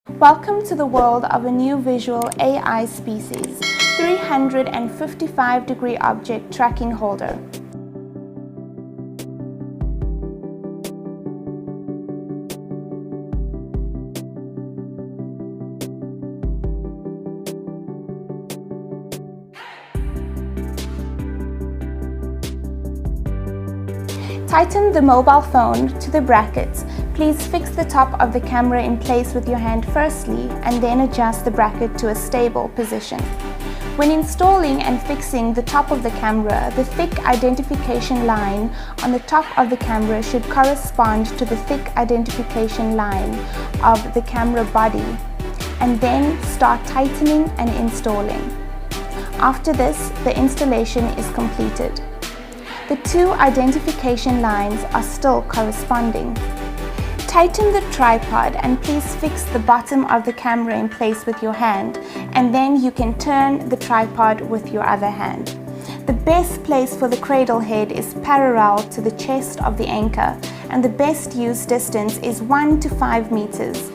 Welcome to the world of a new visual AI species, 355-degree object tracking holder. Tighten the mobile phone to the brackets. Please fix the top of the camera in place with your hand firstly and then adjust the bracket to a stable position. When installing and fixing the top of the camera, the thick identification line on the top of the camera should correspond to the thick identification line of the camera body, and then start tightening and installing. After this, the installation is completed. The two identification lines are still corresponding. Tighten the tripod and please fix the bottom of the camera in place with your hand, and then you can turn the tripod with your other hand. The best place for the cradle head is parallel to the chest of the anchor, and the best use distance is 1 to 5 meters.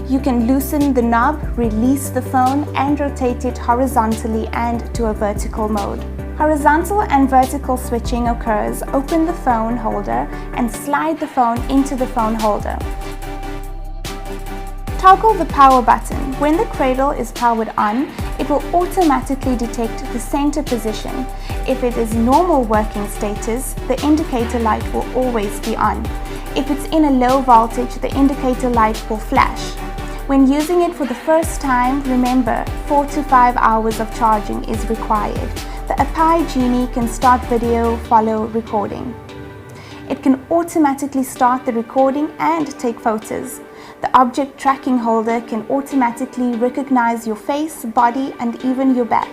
You can loosen the knob, release the phone, and rotate it horizontally and to a vertical mode. Horizontal and vertical switching occurs. Open the phone holder and slide the phone into the phone holder. Toggle the power button. When the cradle is powered on, it will automatically detect the center position. If it is normal working status, the indicator light will always be on. If it's in a low voltage, the indicator light will flash. When using it for the first time, remember 4 to 5 hours of charging is required. The Apply Genie can start video, follow recording. It can automatically start the recording and take photos. The object tracking holder can automatically recognize your face, body, and even your back.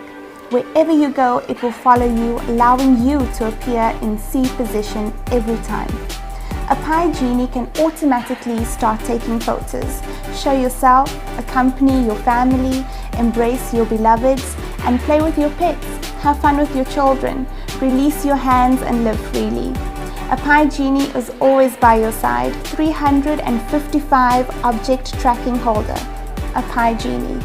Wherever you go, it will follow you, allowing you to appear in C position every time. Apply Genie can automatically start taking photos. Show yourself, accompany your family, embrace your beloveds, and play with your pets. Have fun with your children. Release your hands and live freely. Apply Genie is always by your side. 355 object tracking holder. Apply Genie.